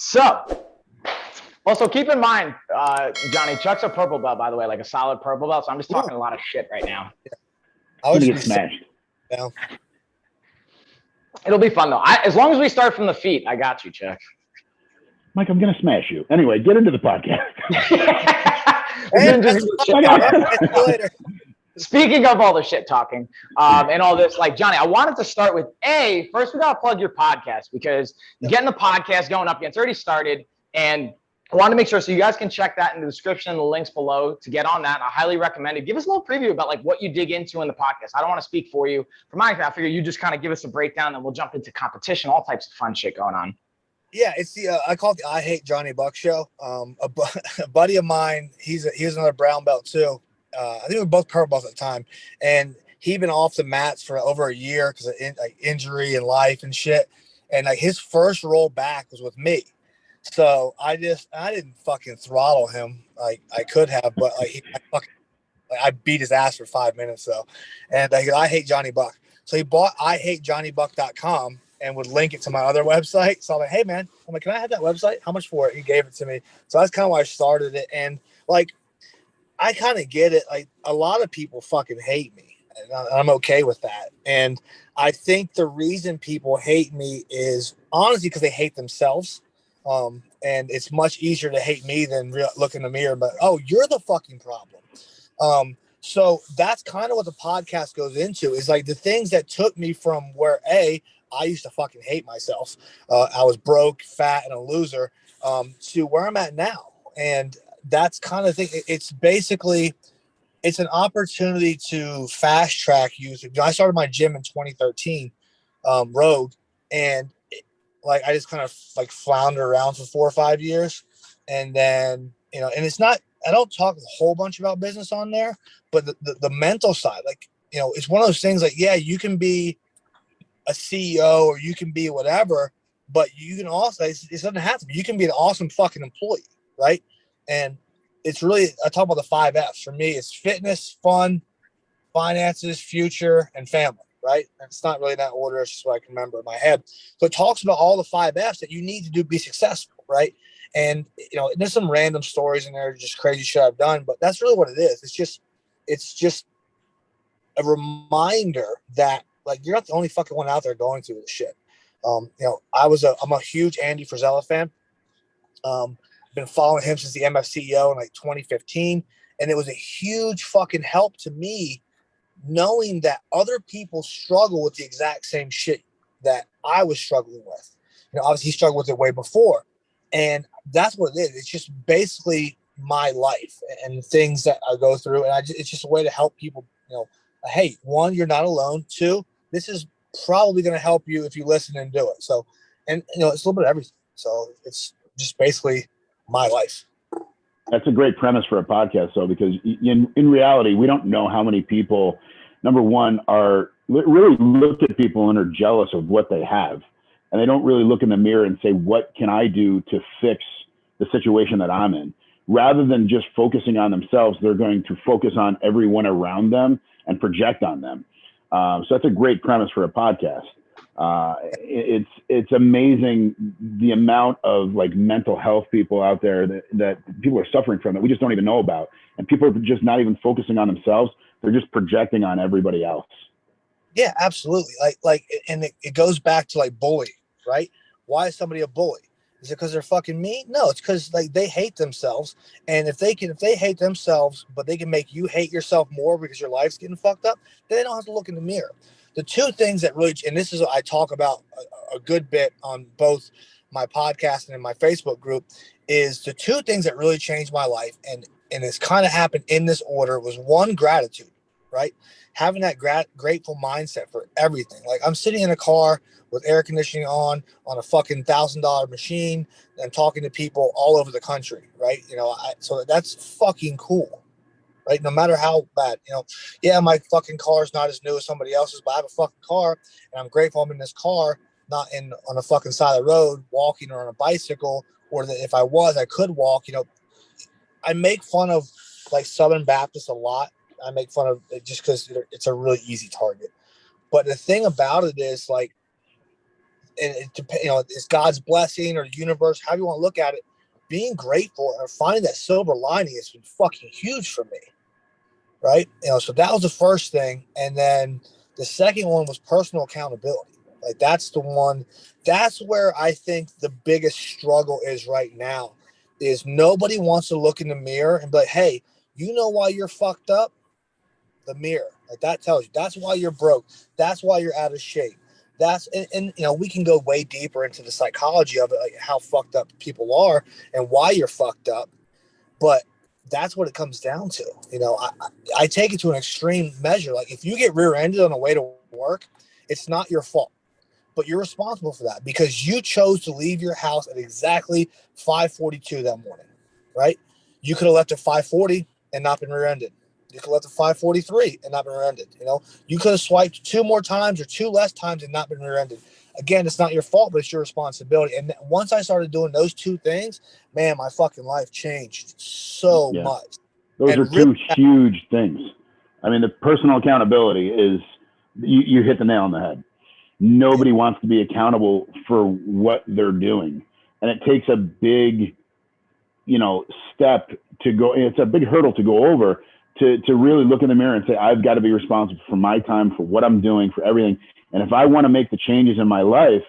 So, also keep in mind, Johnny, Chuck's a purple belt, by the way, like a solid purple belt. So I'm just talking a lot of shit right now. Yeah. I was get smashed. Down. It'll be fun though. As long as we start from the feet, I got you, Chuck. Mike, I'm gonna smash you. Anyway, get into the podcast. Later. Speaking of all the shit talking and all this, like, Johnny, I wanted to start with first we got to plug your podcast because getting the podcast going up, it's already started. And I wanted to make sure, so you guys can check that in the description, the links below to get on that. I highly recommend it. Give us a little preview about like what you dig into in the podcast. I don't want to speak for you. For mine, I figure you just kind of give us a breakdown and we'll jump into competition, all types of fun shit going on. Yeah, it's the I call it the I Hate Johnny Buck show. A buddy of mine, he was another brown belt too. I think we were both purple belts at the time, and he'd been off the mats for over a year because of injury and life and shit. And like his first roll back was with me, so I didn't fucking throttle him like I could have, but I beat his ass for 5 minutes though. And I hate Johnny Buck, so he bought IHateJohnnyBuck.com. and would link it to my other website. So I'm like, hey man, can I have that website? How much for it? He gave it to me. So that's kind of why I started it. And like, I kind of get it. Like a lot of people fucking hate me and I'm okay with that. And I think the reason people hate me is honestly because they hate themselves. And it's much easier to hate me than look in the mirror, but, oh, you're the fucking problem. So that's kind of what the podcast goes into is like the things that took me from where I used to fucking hate myself. I was broke, fat, and a loser to where I'm at now. And that's kind of thing. It's basically, it's an opportunity to fast track you. I started my gym in 2013, Rogue, and I just kind of like flounder around for 4 or 5 years. And then, and it's not, I don't talk a whole bunch about business on there, but the mental side, it's one of those things like, yeah, you can be a CEO or you can be whatever, but you can also, it doesn't have to be, you can be an awesome fucking employee, right? And it's really, I talk about the 5 F's. For me, it's fitness, fun, finances, future, and family, right? And it's not really in that order. It's just what I can remember in my head. So it talks about all the 5 F's that you need to do to be successful, right? And, there's some random stories in there, just crazy shit I've done, but that's really what it is. It's just a reminder that, you're not the only fucking one out there going through this shit. I'm a huge Andy Frisella fan. Been following him since the MF CEO in 2015. And it was a huge fucking help to me knowing that other people struggle with the exact same shit that I was struggling with. Obviously he struggled with it way before. And that's what it is. It's just basically my life and things that I go through. And it's just a way to help people, hey, 1, you're not alone. 2, this is probably going to help you if you listen and do it. So, and it's a little bit of everything. So it's just basically my life. That's a great premise for a podcast, though, because in reality, we don't know how many people, number one, are really look at people and are jealous of what they have. And they don't really look in the mirror and say, what can I do to fix the situation that I'm in? Rather than just focusing on themselves, they're going to focus on everyone around them and project on them. So that's a great premise for a podcast. It's amazing the amount of mental health people out there that people are suffering from that we just don't even know about. And people are just not even focusing on themselves. They're just projecting on everybody else. Yeah, absolutely. And it goes back to bullying, right? Why is somebody a bully? Is it because they're fucking mean? No, it's because they hate themselves. And if they hate themselves, but they can make you hate yourself more because your life's getting fucked up, then they don't have to look in the mirror. The 2 things that really, and this is what I talk about a good bit on both my podcast and in my Facebook group, is the 2 things that really changed my life. And it's kind of happened in this order was 1, gratitude, right? Having that grateful mindset for everything. I'm sitting in a car with air conditioning on a fucking $1,000 machine and talking to people all over the country, right? So that's fucking cool, right? No matter how bad, yeah, my fucking car is not as new as somebody else's, but I have a fucking car and I'm grateful I'm in this car, not on the fucking side of the road, walking or on a bicycle, or that if I was, I could walk. I make fun of Southern Baptists a lot. I make fun of it just because it's a really easy target. But the thing about it is it's God's blessing or the universe, however you want to look at it. Being grateful and finding that silver lining has been fucking huge for me, right? So that was the first thing, and then the second one was personal accountability. Like that's the one. That's where I think the biggest struggle is right now. Is nobody wants to look in the mirror and be like, "Hey, you know why you're fucked up?" The mirror, like that tells you. That's why you're broke. That's why you're out of shape. And we can go way deeper into the psychology of it, like how fucked up people are and why you're fucked up. But that's what it comes down to. I take it to an extreme measure. Like if you get rear-ended on the way to work, it's not your fault, but you're responsible for that because you chose to leave your house at exactly 5:42 that morning, right? You could have left at 5:40 and not been rear-ended. You could have left at 5:43 and not been rear-ended. You could have swiped 2 more times or 2 less times and not been rear-ended. Again, it's not your fault, but it's your responsibility. And once I started doing those 2 things, man, my fucking life changed so much. Those are 2 huge things. I mean, the personal accountability is, you hit the nail on the head. Nobody wants to be accountable for what they're doing. And it takes a big, step to go. It's a big hurdle to go over to really look in the mirror and say, I've got to be responsible for my time, for what I'm doing, for everything. And if I want to make the changes in my life,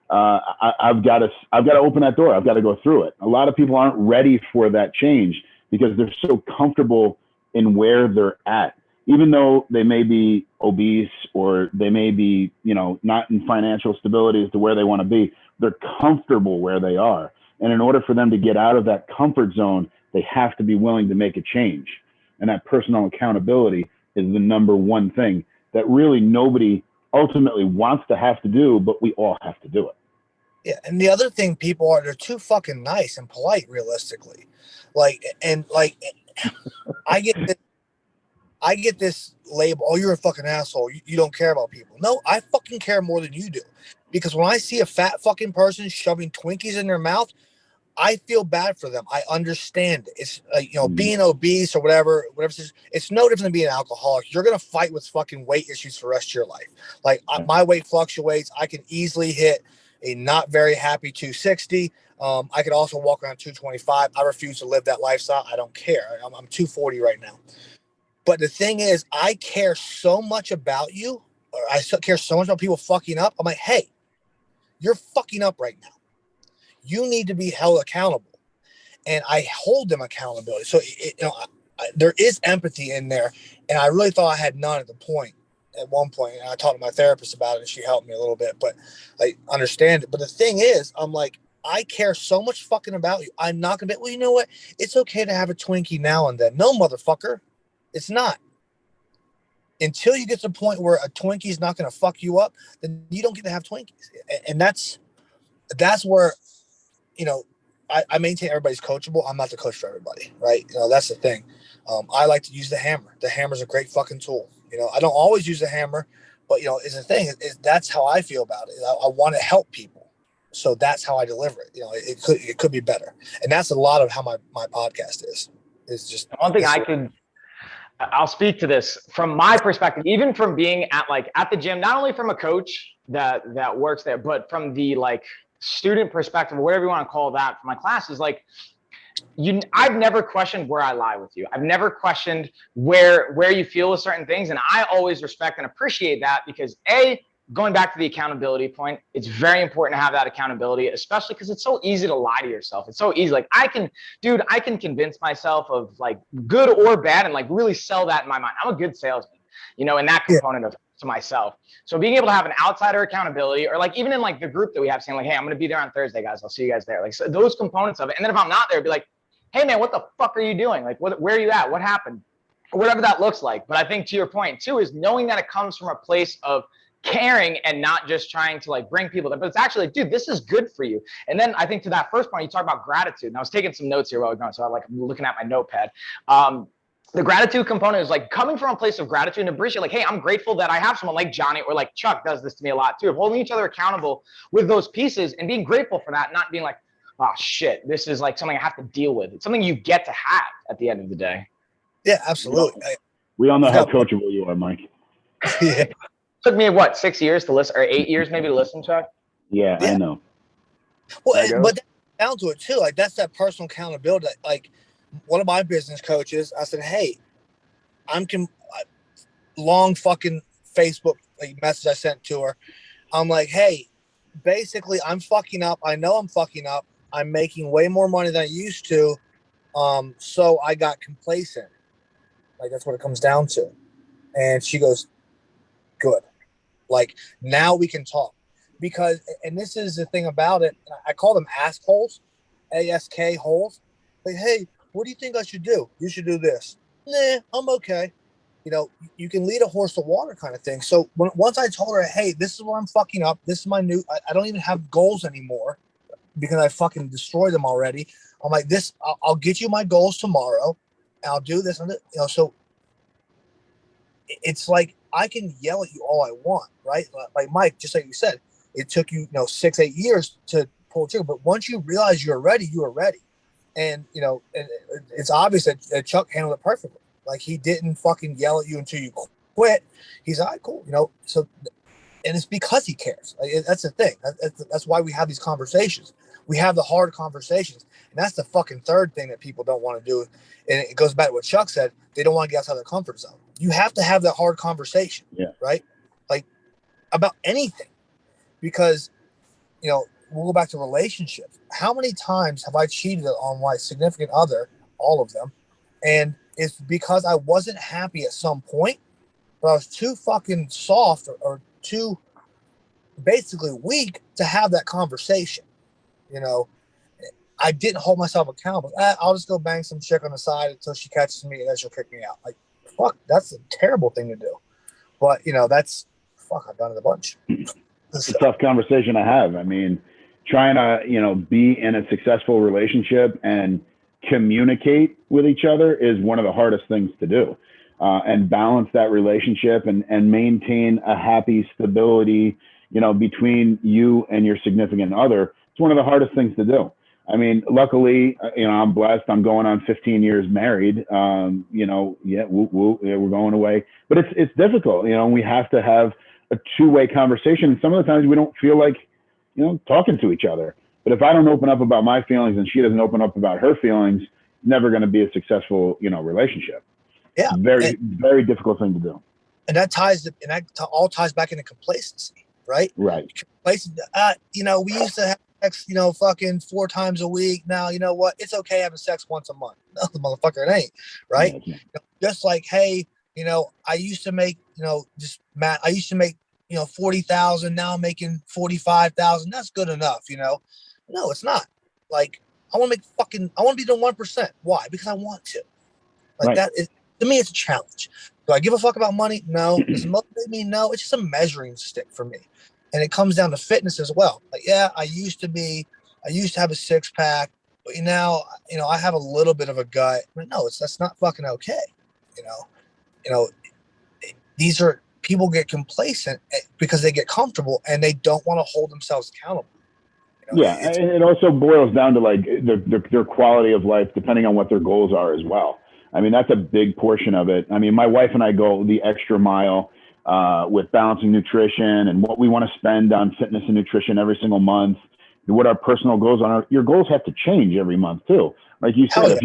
I've got to open that door. I've got to go through it. A lot of people aren't ready for that change because they're so comfortable in where they're at, even though they may be obese or they may be, not in financial stability as to where they want to be. They're comfortable where they are. And in order for them to get out of that comfort zone, they have to be willing to make a change. And that personal accountability is the number one thing that really nobody ultimately wants to have to do, but we all have to do it. Yeah, and the other thing, they're too fucking nice and polite, realistically. I get this label, oh, you're a fucking asshole. You don't care about people. No, I fucking care more than you do. Because when I see a fat fucking person shoving Twinkies in their mouth, I feel bad for them. I understand it. It's being obese or whatever, it's no different than being an alcoholic. You're going to fight with fucking weight issues for the rest of your life. My weight fluctuates. I can easily hit a not very happy 260. I could also walk around 225. I refuse to live that lifestyle. I don't care. I'm 240 right now. But the thing is, I care so much about you, or I care so much about people fucking up. I'm like, hey, you're fucking up right now. You need to be held accountable, and I hold them accountability. So there is empathy in there, and I really thought I had none at one point. And I talked to my therapist about it, and she helped me a little bit, but I understand it. But the thing is, I'm like, I care so much fucking about you. I'm not gonna be, well, you know what? It's okay to have a Twinkie now and then. No, motherfucker, it's not. Until you get to the point where a Twinkie is not gonna fuck you up, then you don't get to have Twinkies, and that's where. I maintain everybody's coachable. I'm not the coach for everybody, right? That's the thing. I like to use the hammer. The hammer's a great fucking tool. I don't always use the hammer, but it's the thing. That's how I feel about it. I want to help people, so that's how I deliver it. It could be better, and that's a lot of how my podcast is. It's just one thing I'll speak to this from my perspective, even from being at the gym, not only from a coach that works there, but from the student perspective, or whatever you want to call that, for my classes, I've never questioned where I lie with you. I've never questioned where you feel with certain things. And I always respect and appreciate that because going back to the accountability point, it's very important to have that accountability, especially because it's so easy to lie to yourself. It's so easy. I can convince myself of good or bad and really sell that in my mind. I'm a good salesman, in that component of to myself. So being able to have an outsider accountability, or even in the group that we have, saying hey, I'm going to be there on Thursday, guys. I'll see you guys there. So those components of it. And then if I'm not there, be like, hey man, what the fuck are you doing? Where are you at? What happened? Or whatever that looks like. But I think to your point too, is knowing that it comes from a place of caring and not just trying to bring people there, but it's actually dude, this is good for you. And then I think to that first point, you talk about gratitude. And I was taking some notes here while I was going, so I'm looking at my notepad. The gratitude component is coming from a place of gratitude and appreciate, hey, I'm grateful that I have someone like Johnny or Chuck does this to me a lot too, of holding each other accountable with those pieces and being grateful for that, not being oh shit, this is something I have to deal with. It's something you get to have at the end of the day. Yeah, absolutely. We all know how coachable you are, Mike. Yeah. Took me 6 years to listen, or 8 years maybe to listen, Chuck? Yeah, I know. Well, but down to it too. Like that's that personal accountability. Like one of my business coaches, I said, "Hey, long fucking Facebook message I sent to her. I'm like, hey, basically I'm fucking up. I know I'm fucking up. I'm making way more money than I used to. So I got complacent. Like that's what it comes down to." And she goes, "Good. Like now we can talk." Because, and this is the thing about it, I call them ask holes, ASK holes. Like, hey, what do you think I should do? You should do this. Nah, I'm okay. You know, you can lead a horse to water kind of thing. So once I told her, hey, this is where I'm fucking up. This is my new, I don't even have goals anymore because I fucking destroyed them already. I'm like, I'll get you my goals tomorrow. And I'll do this. And you know, so it's like, I can yell at you all I want, right? Like Mike, just like you said, it took you, 6-8 years to pull it through. But once you realize you're ready, you are ready. And, it's obvious that Chuck handled it perfectly. Like he didn't fucking yell at you until you quit. He's all right, cool. So, and it's because he cares. Like, that's the thing. That's why we have these conversations. We have the hard conversations. And that's the fucking third thing that people don't want to do. And it goes back to what Chuck said. They don't want to get outside their comfort zone. You have to have that hard conversation. Yeah. Right? Like about anything. Because, we'll go back to relationships. How many times have I cheated on my significant other? All of them. And it's because I wasn't happy at some point, but I was too fucking soft or too basically weak to have that conversation. I didn't hold myself accountable. I'll just go bang some chick on the side until she catches me and then she'll kick me out. Like, fuck, that's a terrible thing to do. But, I've done it a bunch. It's a tough conversation to have. I mean, trying to, be in a successful relationship and communicate with each other is one of the hardest things to do, and balance that relationship and maintain a happy stability, between you and your significant other. It's one of the hardest things to do. I mean, luckily, I'm blessed. I'm going on 15 years married. We're going away, but it's difficult. We have to have a two-way conversation. And some of the times we don't feel like, talking to each other. But if I don't open up about my feelings and she doesn't open up about her feelings, never going to be a successful, relationship. Yeah. Very, very difficult thing to do. And that all ties back into complacency, right? Right. Complacent. We used to have sex, fucking 4 times a week. Now, you know what? It's okay having sex once a month. No, the motherfucker, it ain't. Right. Yeah, just like, hey, I used to make, I used to make, 40,000. Now I'm making 45,000. That's good enough. No, it's not. Like, I want to be the 1%. Why? Because I want to. Like right. That is, to me, it's a challenge. Do I give a fuck about money? No. Does it motivate me? No. It's just a measuring stick for me. And it comes down to fitness as well. Like, yeah, I used to have a 6-pack, but now, I have a little bit of a gut. But no, that's not fucking okay. These are people get complacent because they get comfortable and they don't want to hold themselves accountable. Yeah, it also boils down to like their quality of life, depending on what their goals are as well. I mean, that's a big portion of it. I mean, my wife and I go the extra mile with balancing nutrition and what we want to spend on fitness and nutrition every single month, and what our personal goals are. Your goals have to change every month too. Like you said,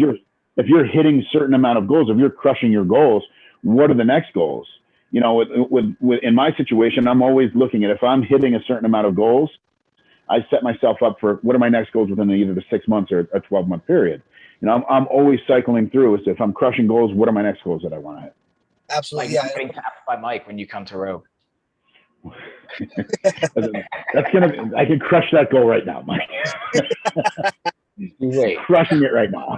if you're hitting a certain amount of goals, if you're crushing your goals, what are the next goals? With in my situation, I'm always looking at if I'm hitting a certain amount of goals, I set myself up for what are my next goals within either the 6 months or a 12-month period. I'm always cycling through. So if I'm crushing goals, what are my next goals that I want to hit? Absolutely. Like getting tapped by Mike when you come to Rogue. I can crush that goal right now, Mike. Wait. Crushing it right now.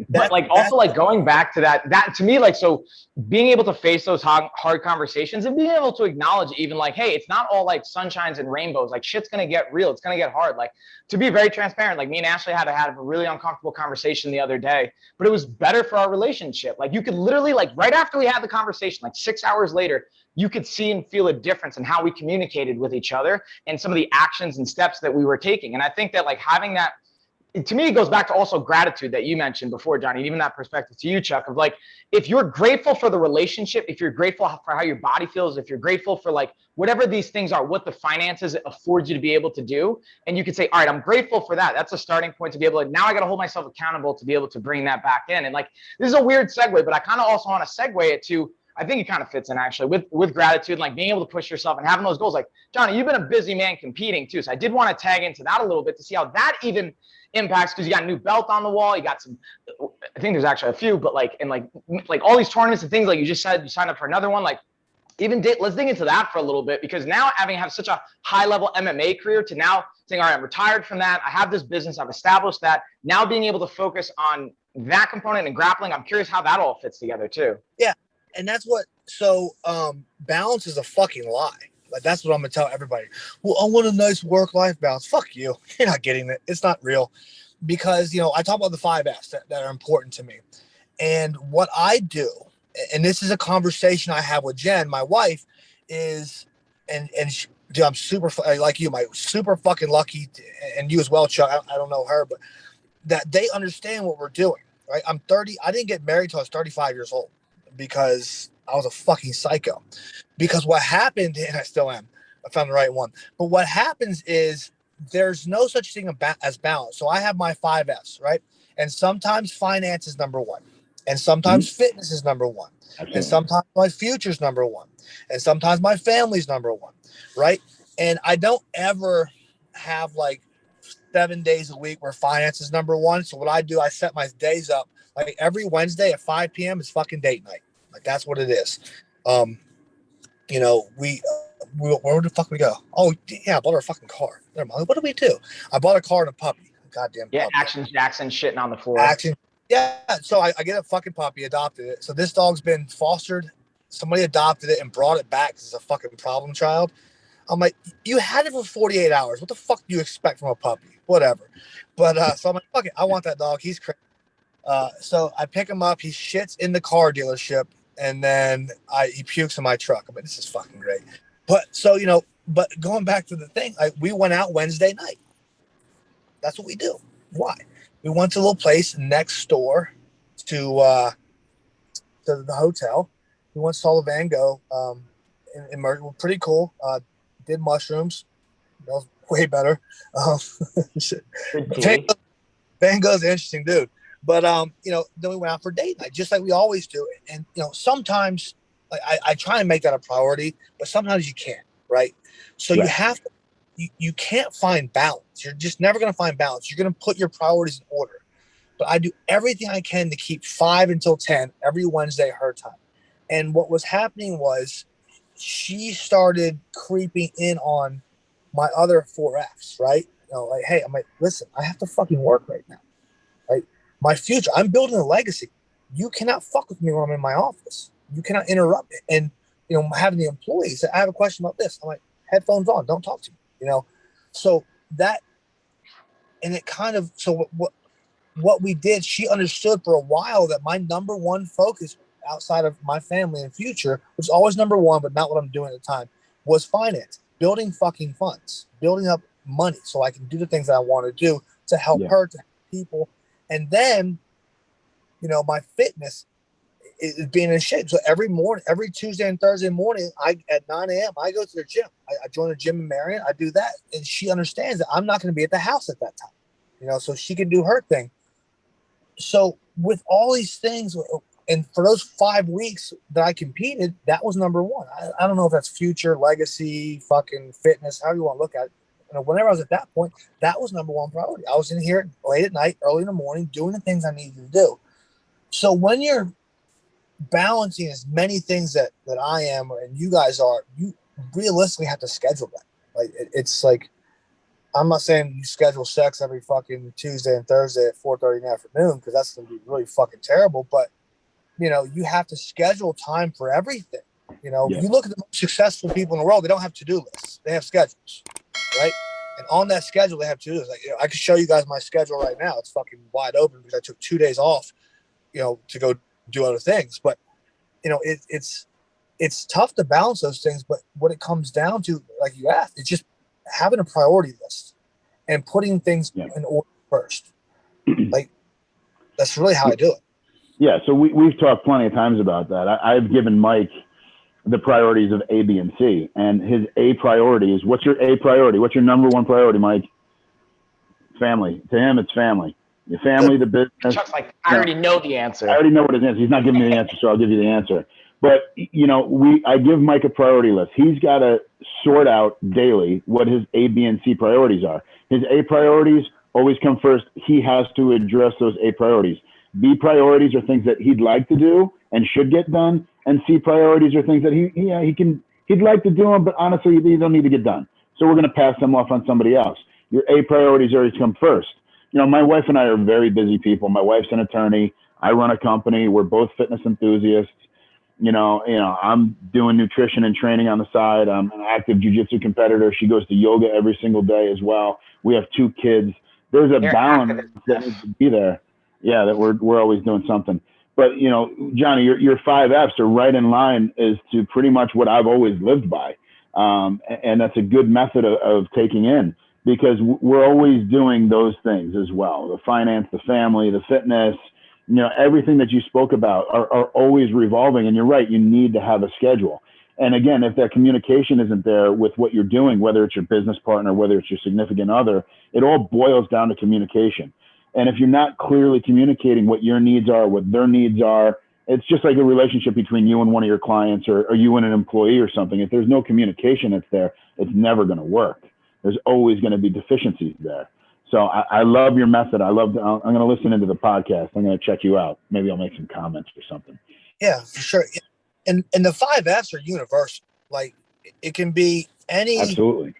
But also going back to that to me, so being able to face those hard conversations and being able to acknowledge even hey, it's not all sunshines and rainbows. Shit's going to get real. It's going to get hard. To be very transparent, me and Ashley had to have a really uncomfortable conversation the other day, but it was better for our relationship. You could literally right after we had the conversation, 6 hours later, you could see and feel a difference in how we communicated with each other and some of the actions and steps that we were taking. And I think that having that to me, it goes back to also gratitude that you mentioned before, Johnny, and even that perspective to you, Chuck, of like, if you're grateful for the relationship, if you're grateful for how your body feels, if you're grateful for like whatever these things are, what the finances affords you to be able to do, and you can say, all right, I'm grateful for that. That's a starting point to be able to, now I got to hold myself accountable to be able to bring that back in. And like, this is a weird segue, but I kind of also want to segue it to, I think it kind of fits in actually with gratitude, like being able to push yourself and having those goals. Like, Johnny, you've been a busy man competing too. So I did want to tag into that a little bit to see how that even impacts, because you got a new belt on the wall. You got some, I think there's actually a few, but like, and like all these tournaments and things, like you just said, you signed up for another one. Like, let's dig into that for a little bit, because now having have such a high level MMA career to now saying, all right, I'm retired from that. I have this business. I've established that. Now being able to focus on that component and grappling, I'm curious how that all fits together too. Yeah. And that's what, so balance is a fucking lie. Like, that's what I'm gonna tell everybody. Well, I want a nice work-life balance. Fuck you. You're not getting it. It's not real. Because, you know, I talk about the 5 F's that are important to me. And what I do, and this is a conversation I have with Jen, my wife, is, and she, dude, I'm super, like you, super fucking lucky, and you as well, Chuck. I don't know her, but that they understand what we're doing, right? I'm 30. I didn't get married till I was 35 years old because I was a fucking psycho. Because what happened, and I still am, I found the right one. But what happens is there's no such thing as balance. So I have my 5 F's, right? And sometimes finance is number one. And sometimes fitness is number one. Absolutely. And sometimes my future's number one. And sometimes my family's number one, right? And I don't ever have like 7 days a week where finance is number one. So what I do, I set my days up. Like every Wednesday at 5 p.m. is fucking date night. Like that's what it is. You know, where the fuck we go? Oh yeah, I bought our fucking car. Never mind. What do we do? I bought a car and a puppy. Goddamn. Yeah, puppy. Action Jackson shitting on the floor. Action. Yeah. So I get a fucking puppy, adopted it. So this dog's been fostered. Somebody adopted it and brought it back because it's a fucking problem child. I'm like, you had it for 48 hours. What the fuck do you expect from a puppy? Whatever. But so I'm like, fuck it. I want that dog. He's crazy. So I pick him up. He shits in the car dealership. And then he pukes in my truck. I mean, this is fucking great. But so, you know, but going back to the thing, we went out Wednesday night. That's what we do. Why? We went to a little place next door to the hotel. We went to saw the Van Gogh. And pretty cool. Did mushrooms. That was way better. Van Gogh's an interesting dude. But, you know, then we went out for date night, just like we always do. And, you know, sometimes like, I try and make that a priority, but sometimes you can't, right? So you have to, you can't find balance. You're just never going to find balance. You're going to put your priorities in order. But I do everything I can to keep 5 until 10 every Wednesday her time. And what was happening was she started creeping in on my other 4 F's, right? You know, like, hey, I'm like, listen, I have to fucking work right now, right? My future, I'm building a legacy. You cannot fuck with me when I'm in my office. You cannot interrupt it. And, you know, having the employees, I have a question about this. I'm like, headphones on, don't talk to me, you know? So that, and it kind of, so what we did, she understood for a while that my number one focus outside of my family and future, which was always number one, but not what I'm doing at the time, was finance, building fucking funds, building up money so I can do the things that I want to do to help her, to help people. And then, you know, my fitness is being in shape. So every morning, every Tuesday and Thursday morning, at 9 a.m., I go to the gym. I join a gym in Marion. I do that. And she understands that I'm not going to be at the house at that time, you know, so she can do her thing. So with all these things, and for those 5 weeks that I competed, that was number one. I don't know if that's future, legacy, fucking fitness, however you want to look at it. You know, whenever I was at that point, that was number one priority. I was in here late at night, early in the morning, doing the things I needed to do. So when you're balancing as many things that I am and you guys are, you realistically have to schedule that. Like it's like, I'm not saying you schedule sex every fucking Tuesday and Thursday at 4:30 in the afternoon, because that's going to be really fucking terrible. But, you know, you have to schedule time for everything. You know, you look at the most successful people in the world, they don't have to-do lists. They have schedules. Right. And on that schedule, they have to do this. Like, you know, I can show you guys my schedule right now. It's fucking wide open because I took 2 days off, you know, to go do other things. But, you know, it's tough to balance those things. But what it comes down to, like you asked, it's just having a priority list and putting things in order first. Like, that's really how I do it. Yeah. So we've talked plenty of times about that. I've given Mike the priorities of A, B, and C, and his A priority is, what's your A priority? What's your number one priority, Mike? Family. To him, it's family. Your family, the business. Chuck's like, I already know the answer. I already know what his answer. He's not giving me the answer, so I'll give you the answer. But, I give Mike a priority list. He's got to sort out daily what his A, B, and C priorities are. His A priorities always come first. He has to address those A priorities. B priorities are things that he'd like to do and should get done. And C priorities are things that he'd like to do them, but honestly, they don't need to get done. So we're going to pass them off on somebody else. Your A priorities always come first. My wife and I are very busy people. My wife's an attorney. I run a company. We're both fitness enthusiasts. I'm doing nutrition and training on the side. I'm an active jiu-jitsu competitor. She goes to yoga every single day as well. We have 2 kids. There's a balance that needs to be there. Yeah, that we're always doing something. But, Johnny, your 5 Fs are right in line as to pretty much what I've always lived by. And that's a good method of taking in, because we're always doing those things as well. The finance, the family, the fitness, everything that you spoke about are always revolving. And you're right, you need to have a schedule. And again, if that communication isn't there with what you're doing, whether it's your business partner, whether it's your significant other, it all boils down to communication. And if you're not clearly communicating what your needs are, what their needs are, it's just like a relationship between you and one of your clients, or you and an employee or something. If there's no communication that's there, it's never going to work. There's always going to be deficiencies there. So I love your method. I'm going to listen into the podcast. I'm going to check you out. Maybe I'll make some comments or something. Yeah, for sure. And the 5 Fs are universal. Like, it can be any. Absolutely.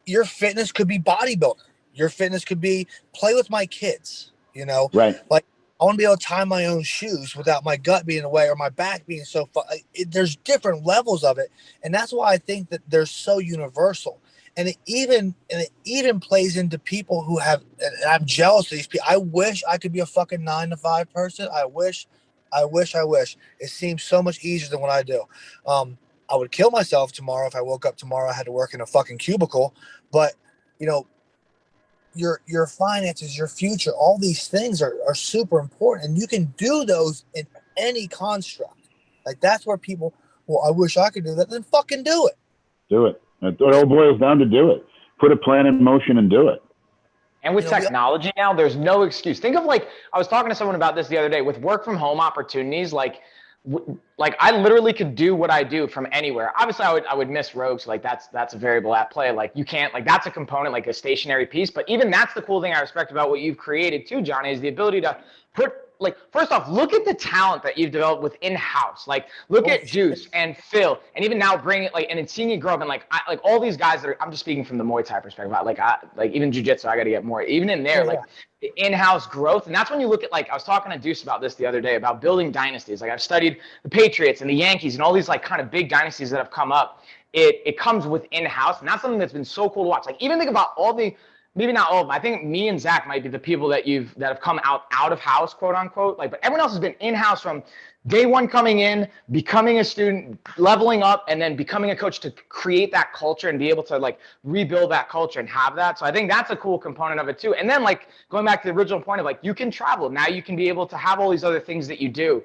Your fitness could be bodybuilding. Your fitness could be play with my kids, Right. Like, I want to be able to tie my own shoes without my gut being in the way or my back being so far. There's different levels of it. And that's why I think that they're so universal. And it even plays into people who have, and I'm jealous of these people. I wish I could be a fucking 9-to-5 person. I wish. It seems so much easier than what I do. I would kill myself tomorrow if I woke up tomorrow, I had to work in a fucking cubicle. But, your finances, your future, all these things are super important. And you can do those in any construct. Like, that's where people, well, I wish I could do that. Then fucking do it. Do it. It all boils down to do it. Put a plan in motion and do it. And with technology now, there's no excuse. Think of, like, I was talking to someone about this the other day with work from home opportunities. Like I literally could do what I do from anywhere. Obviously, I would miss rogues. Like, that's a variable at play. Like, you can't, like, that's a component, like a stationary piece. But even that's the cool thing I respect about what you've created too, Johnny, is the ability to put, like, first off, look at the talent that you've developed with in-house. Like, look at Juice and Phil, and even now bring it, like, and then seeing you grow up, and like all these guys that are, I'm just speaking from the Muay Thai perspective, like even jiu-jitsu, I got to get more, even in there, like the in-house growth. And that's when you look at, like, I was talking to Deuce about this the other day about building dynasties. Like, I've studied the Patriots and the Yankees and all these, like, kind of big dynasties that have come up. It comes with in-house, and that's something that's been so cool to watch. Like, even think about all the, maybe not all of them. I think me and Zach might be the people that have come out of house, quote unquote. Like, but everyone else has been in-house from day one, coming in, becoming a student, leveling up, and then becoming a coach to create that culture and be able to, like, rebuild that culture and have that. So I think that's a cool component of it too. And then, like, going back to the original point of, like, you can travel. Now you can be able to have all these other things that you do.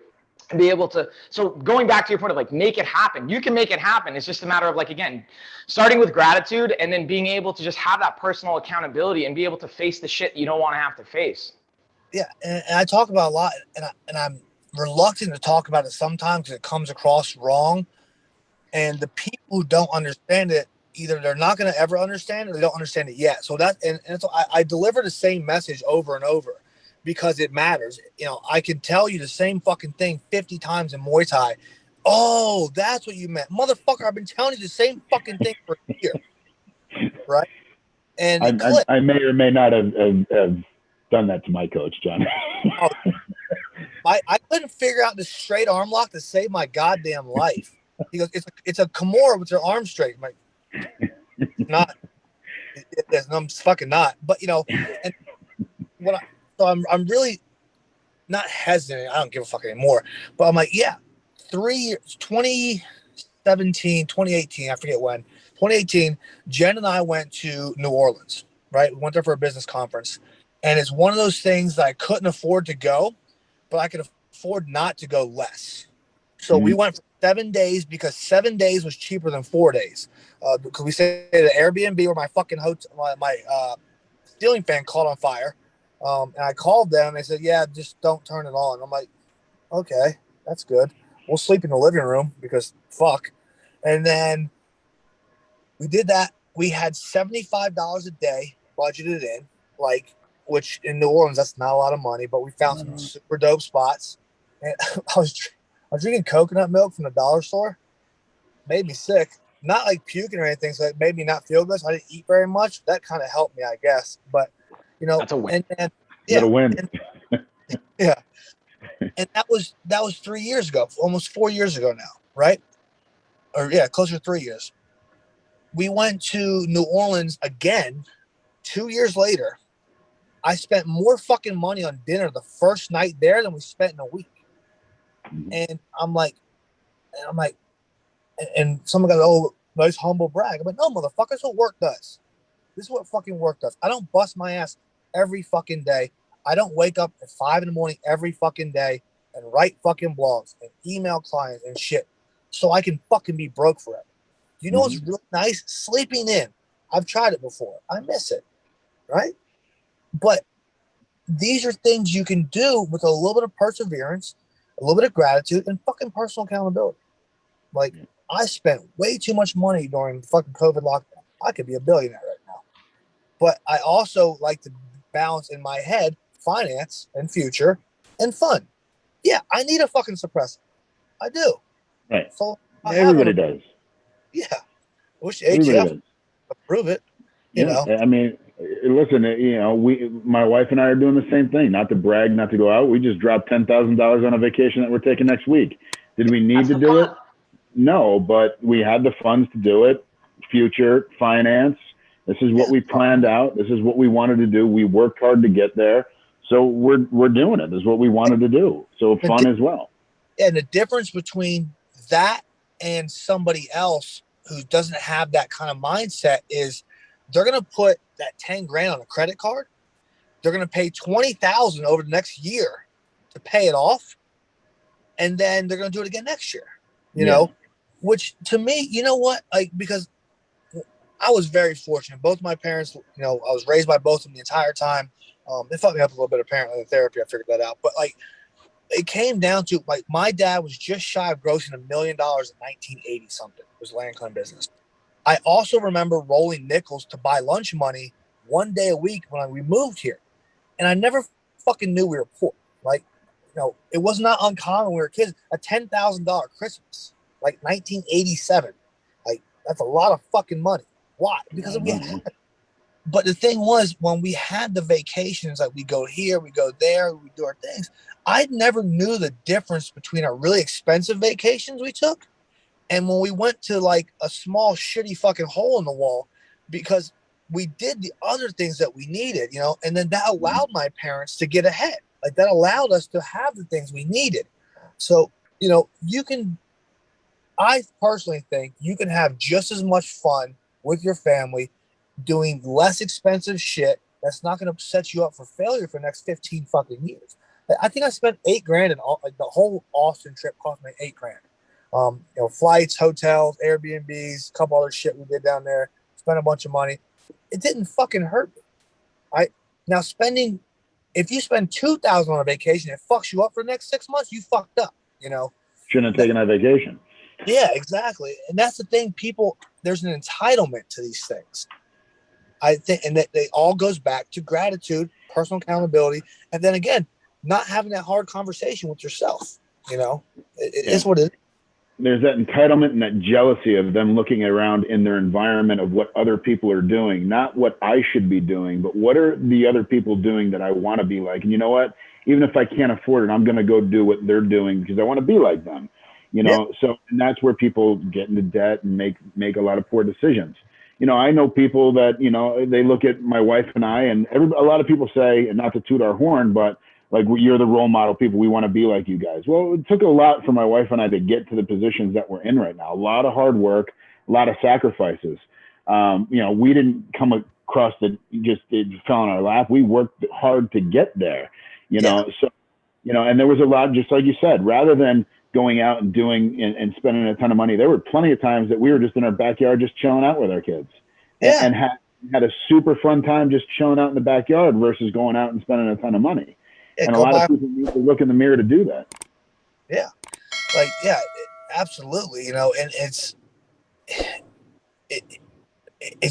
And be able to, so going back to your point of, like, make it happen. You can make it happen. It's just a matter of, like, again, starting with gratitude and then being able to just have that personal accountability and be able to face the shit you don't want to have to face. Yeah, and I talk about a lot, and I'm reluctant to talk about it sometimes because it comes across wrong. And the people who don't understand it, either they're not going to ever understand it or they don't understand it yet. So that, and so I deliver the same message over and over, because it matters. I can tell you the same fucking thing 50 times in Muay Thai. Oh, that's what you meant. Motherfucker, I've been telling you the same fucking thing for a year. Right? And I may or may not have done that to my coach, John. I couldn't figure out the straight arm lock to save my goddamn life. He goes, it's a Kimura with your arm straight. I'm like, not. I'm fucking not. But, and when so I'm really not hesitant. I don't give a fuck anymore. But I'm like, yeah, 3 years, 2017, 2018, I forget when. 2018, Jen and I went to New Orleans, right? We went there for a business conference. And it's one of those things that I couldn't afford to go, but I could afford not to go less. So we went for 7 days because 7 days was cheaper than 4 days. Because we stayed at an Airbnb where my fucking hotel, my ceiling fan caught on fire. And I called them and they said, yeah, just don't turn it on. I'm like, okay, that's good. We'll sleep in the living room because fuck. And then we did that. We had $75 a day budgeted in, like, which in New Orleans, that's not a lot of money, but we found some super dope spots. And I was drinking coconut milk from the dollar store. Made me sick. Not like puking or anything, so it made me not feel good. So I didn't eat very much. That kind of helped me, I guess. But, you know, that's a win. And yeah, a win. Yeah. And that was 3 years ago, almost 4 years ago now, right? Or yeah, closer to 3 years. We went to New Orleans again 2 years later. I spent more fucking money on dinner the first night there than we spent in a week. And I'm like, and someone goes, oh, nice humble brag. I'm like, no, motherfucker, that's what work does. This is what fucking work does. I don't bust my ass every fucking day. I don't wake up at 5 a.m. every fucking day and write fucking blogs and email clients and shit so I can fucking be broke forever. You know what's really nice? Sleeping in. I've tried it before. I miss it, right? But these are things you can do with a little bit of perseverance, a little bit of gratitude, and fucking personal accountability. Like, I spent way too much money during fucking COVID lockdown. I could be a billionaire right now. But I also like to balance in my head finance and future and fun. Yeah, I need a fucking suppressor. I do. Right. So everybody does. Yeah. I wish ATF approve it. You know. I mean, listen, you know, my wife and I are doing the same thing. Not to brag, not to go out. We just dropped $10,000 on a vacation that we're taking next week. Did we need to do it? No, but we had the funds to do it. Future, finance. This is what we planned out. This is what we wanted to do. We worked hard to get there. So we're doing it. This is what we wanted to do. So fun as well. And the difference between that and somebody else who doesn't have that kind of mindset is they're going to put that 10 grand on a credit card. They're going to pay 20,000 over the next year to pay it off. And then they're going to do it again next year, you know, which to me, you know what, like, because I was very fortunate. Both my parents, you know, I was raised by both of them the entire time. They fucked me up a little bit, apparently, in therapy. I figured that out. But, like, it came down to, like, my dad was just shy of grossing $1 million in 1980-something. It was land claim business. I also remember rolling nickels to buy lunch money one day a week when we moved here. And I never fucking knew we were poor. Like, you know, it was not uncommon when we were kids. A $10,000 Christmas, like 1987. Like, that's a lot of fucking money. Why? Because we had. But the thing was, when we had the vacations, like we go here, we go there, we do our things, I never knew the difference between our really expensive vacations we took and when we went to like a small shitty fucking hole in the wall, because we did the other things that we needed, you know, and then that allowed my parents to get ahead. Like, that allowed us to have the things we needed. So, you know, I personally think you can have just as much fun with your family doing less expensive shit that's not going to set you up for failure for the next 15 fucking years. I think I spent $8,000 in all, like, the whole Austin trip cost me $8,000. You know, flights, hotels, Airbnbs, a couple other shit we did down there. Spent a bunch of money. It didn't fucking hurt me. Now if you spend $2,000 on a vacation, it fucks you up for the next 6 months. You fucked up. You know, shouldn't have taken that vacation. Yeah, exactly. And that's the thing. There's an entitlement to these things. I think, and that they all goes back to gratitude, personal accountability, and then again, not having that hard conversation with yourself. You know, it is what it is. There's that entitlement and that jealousy of them looking around in their environment of what other people are doing, not what I should be doing, but what are the other people doing that I want to be like? And you know what? Even if I can't afford it, I'm going to go do what they're doing because I want to be like them. You know, so and that's where people get into debt and make a lot of poor decisions. You know, I know people that, you know, they look at my wife and I, and a lot of people say, and not to toot our horn, but like, you're the role model people. We want to be like you guys. Well, it took a lot for my wife and I to get to the positions that we're in right now. A lot of hard work, a lot of sacrifices. You know, we didn't come it fell in our lap. We worked hard to get there, you know? So, you know, and there was a lot, just like you said, rather than going out and doing and spending a ton of money, there were plenty of times that we were just in our backyard, just chilling out with our kids and had a super fun time just chilling out in the backyard versus going out and spending a ton of money. And a lot of people need to look in the mirror to do that. Yeah. Like, absolutely. You know, and it's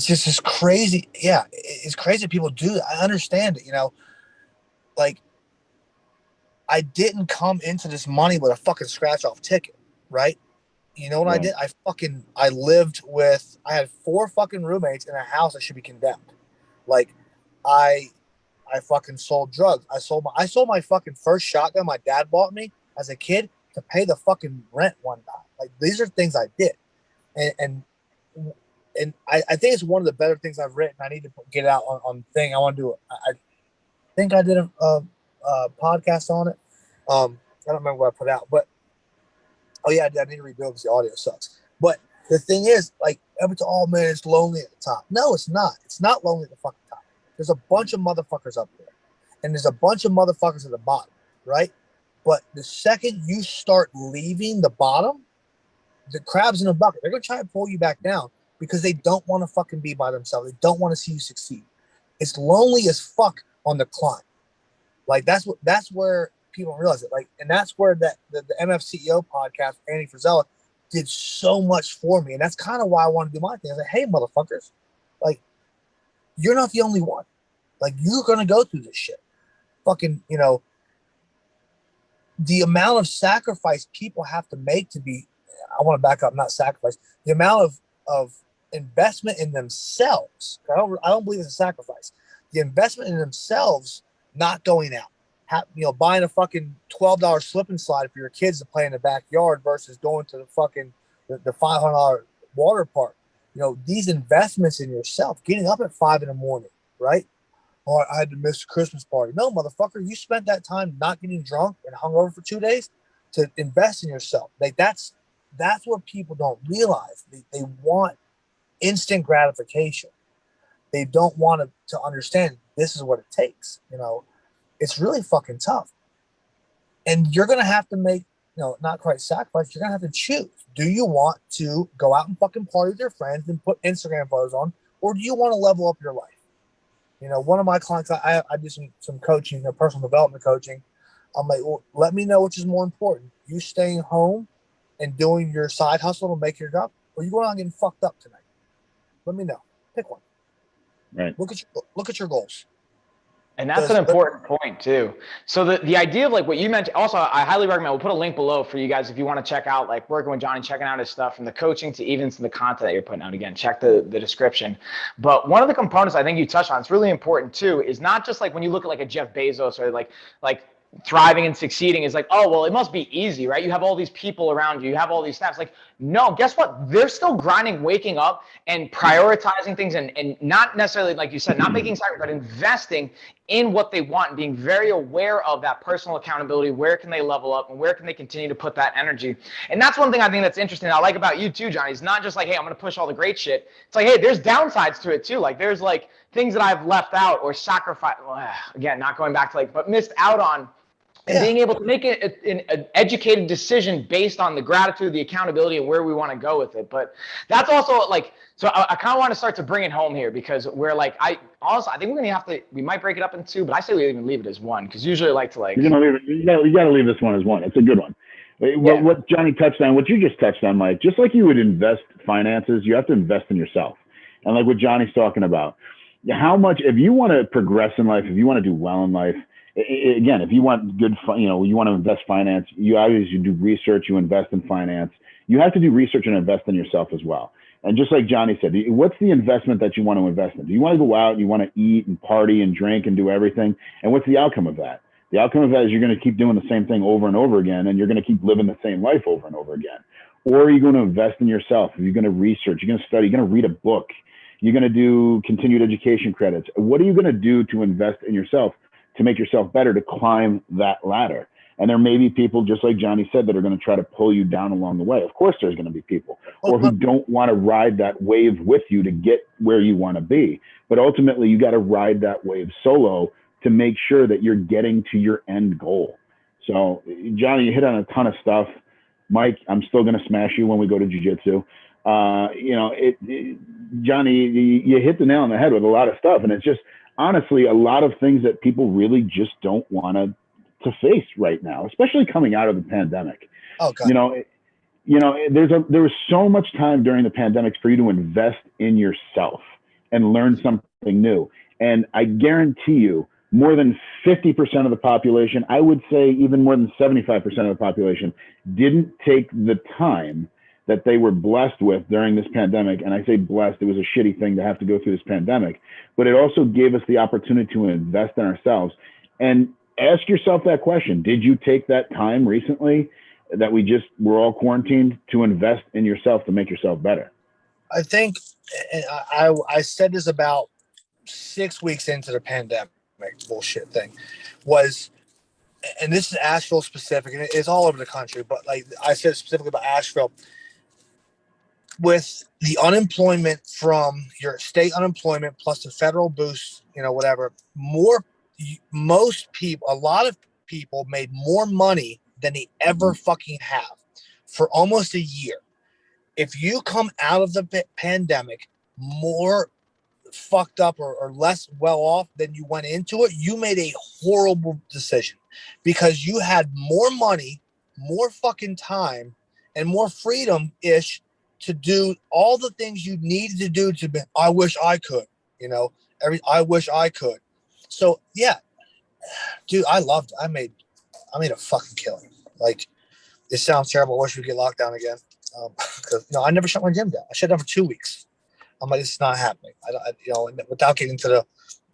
just this crazy. Yeah. It's crazy that people do that. I understand it, you know, like I didn't come into this money with a fucking scratch off ticket. Right. You know what I did? I lived with, I had 4 fucking roommates in a house that should be condemned. Like I fucking sold drugs. I sold my fucking first shotgun my dad bought me as a kid to pay the fucking rent one time. Like these are things I did. And I think it's one of the better things I've written. I need to get it out on thing. I want to do it. I think I did a podcast on it. I don't remember what I put out, but oh yeah, I need to redo it because the audio sucks. But the thing is, like, oh man, it's lonely at the top. No, it's not. It's not lonely at the fucking top. There's a bunch of motherfuckers up there, and there's a bunch of motherfuckers at the bottom, right? But the second you start leaving the bottom, the crabs in the bucket, they're gonna try and pull you back down because they don't want to fucking be by themselves. They don't want to see you succeed. It's lonely as fuck on the climb. Like that's where people realize it. Like, and that's where the MFCEO podcast, Andy Frisella, did so much for me. And that's kind of why I want to do my thing. I was like, hey, motherfuckers, like, you're not the only one. Like, you're going to go through this shit. Fucking, you know, the amount of sacrifice people have to make to be, I want to back up, not sacrifice, the amount of investment in themselves. I don't believe it's a sacrifice. The investment in themselves, not going out. You know, buying a fucking $12 slip and slide for your kids to play in the backyard versus going to the fucking the $500 water park. You know, these investments in yourself, getting up at 5 a.m, right? Or I had to miss a Christmas party. No, motherfucker, you spent that time not getting drunk and hungover for 2 days to invest in yourself. Like that's what people don't realize. They want instant gratification. They don't want to understand this is what it takes, you know. It's really fucking tough. And you're going to have to make, you know, not quite sacrifice. You're going to have to choose. Do you want to go out and fucking party with your friends and put Instagram photos on? Or do you want to level up your life? You know, one of my clients, I do some coaching, you know, personal development coaching. I'm like, well, let me know which is more important. You staying home and doing your side hustle to make your job, or you going out and getting fucked up tonight? Let me know. Pick one. Right. Look at your goals. And that's an important point too. So the idea of like what you mentioned, also I highly recommend, we'll put a link below for you guys if you want to check out like working with Johnny, checking out his stuff, from the coaching to even to the content that you're putting out. Again, check the description. But one of the components I think you touched on, it's really important too, is not just like when you look at like a Jeff Bezos or like thriving and succeeding is like, oh, well, it must be easy, right? You have all these people around you, you have all these staffs. Like, no, guess what? They're still grinding, waking up and prioritizing things and not necessarily, like you said, not making sacrifice, but investing in what they want and being very aware of that personal accountability. Where can they level up and where can they continue to put that energy? And that's one thing I think that's interesting. I like about you too, Johnny. It's not just like, hey, I'm going to push all the great shit. It's like, hey, there's downsides to it too. Like there's like things that I've left out or sacrificed, again, not going back to like, but missed out on. And being able to make an educated decision based on the gratitude, the accountability, and where we want to go with it. But that's also like, so I kind of want to start to bring it home here because we're like, I think we're going to have to, we might break it up in 2, but I say we even leave it as 1 because usually I like to like. You're gonna leave it, you got to leave this one as 1. It's a good one. What Johnny touched on, what you just touched on, Mike, just like you would invest finances, you have to invest in yourself. And like what Johnny's talking about, how much, if you want to progress in life, if you want to do well in life, again, if you want good, you want to invest finance, you do research, you invest in finance. You have to do research and invest in yourself as well. And just like Johnny said, what's the investment that you want to invest in? Do you want to go out and you want to eat and party and drink and do everything? And what's the outcome of that? The outcome of that is you're going to keep doing the same thing over and over again, and you're going to keep living the same life over and over again. Or are you going to invest in yourself? You're going to research, you're going to study, you're going to read a book, you're going to do continued education credits. What are you going to do to invest in yourself to make yourself better, to climb that ladder? And there may be people, just like Johnny said, that are going to try to pull you down along the way. Of course, there's going to be people, or who don't want to ride that wave with you to get where you want to be. But ultimately, you got to ride that wave solo to make sure that you're getting to your end goal. So, Johnny, you hit on a ton of stuff. Mike, I'm still going to smash you when we go to jiu-jitsu. Johnny, you hit the nail on the head with a lot of stuff. And it's just, honestly, a lot of things that people really just don't want to face right now, especially coming out of the pandemic. Oh, God. There was so much time during the pandemic for you to invest in yourself and learn something new. And I guarantee you, more than 50% of the population, I would say even more than 75% of the population, didn't take the time that they were blessed with during this pandemic. And I say blessed, it was a shitty thing to have to go through this pandemic, but it also gave us the opportunity to invest in ourselves. And ask yourself that question. Did you take that time recently that we're all quarantined to invest in yourself to make yourself better? I think, and I said this about 6 weeks into the pandemic bullshit thing, was, and this is Asheville specific, and it's all over the country, but like I said specifically about Asheville, with the unemployment from your state unemployment plus the federal boost, whatever, most people, a lot of people made more money than they ever fucking have for almost a year. If you come out of the pandemic more fucked up or less well off than you went into it, you made a horrible decision, because you had more money, more fucking time, and more freedom-ish to do all the things you needed to do to be, I wish I could, I wish I could. So yeah, dude, I made a fucking killing. Like, it sounds terrible. I wish we could get locked down again. Because I never shut my gym down. I shut down for 2 weeks. I'm like, this is not happening. Without getting into the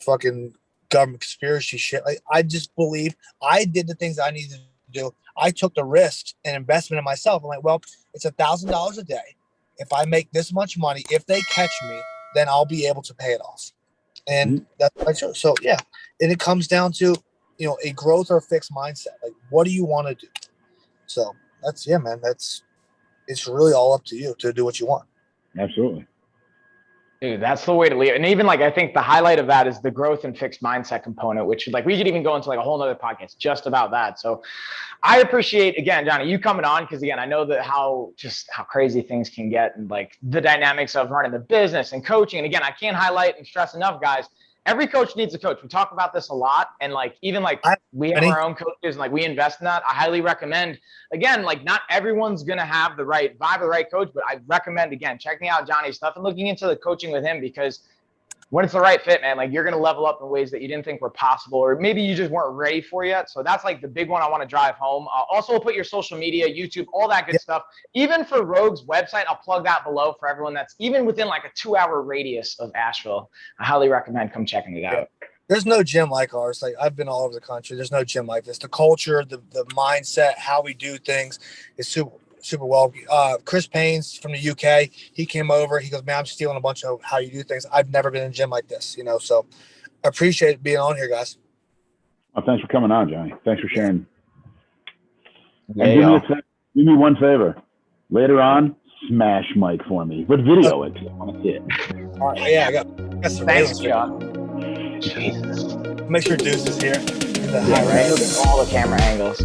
fucking government conspiracy shit. Like, I just believe I did the things I needed to do. I took the risk and investment in myself. I'm like, well, it's $1,000 a day. If I make this much money, if they catch me, then I'll be able to pay it off. And that's my choice. So yeah, and it comes down to, a growth or a fixed mindset. Like, what do you want to do? So man, it's really all up to you to do what you want. Absolutely. Dude, that's the way to leave. And even I think the highlight of that is the growth and fixed mindset component, which we could even go into a whole nother podcast just about that. So I appreciate, again, Johnny, you coming on, because again, I know that how crazy things can get, and the dynamics of running the business and coaching. And again, I can't highlight and stress enough, guys, every coach needs a coach. We talk about this a lot, and we have our own coaches, and we invest in that. I highly recommend, again, not everyone's going to have the right vibe or the right coach, but I recommend, again, checking out Johnny's stuff and looking into the coaching with him, because when it's the right fit, man, you're going to level up in ways that you didn't think were possible, or maybe you just weren't ready for yet. So that's the big one I want to drive home. Also, we'll put your social media, YouTube, all that good stuff. Even for Rogue's website, I'll plug that below for everyone that's even within a 2-hour radius of Asheville. I highly recommend come checking it out. There's no gym like ours. I've been all over the country. There's no gym like this. The culture, the mindset, how we do things is super well. Chris Payne's from the UK. He came over. He goes, man, I'm stealing a bunch of how you do things. I've never been in a gym like this, so I appreciate being on here, guys. Well, thanks for coming on, Johnny. Thanks for sharing. Yeah, do me one favor. Later on, smash Mike for me, but video it. I want to see it. All right. Yeah, I got some. Thanks, John. Jesus. Make sure Deuce is here. Yeah, right. Look at all the camera angles.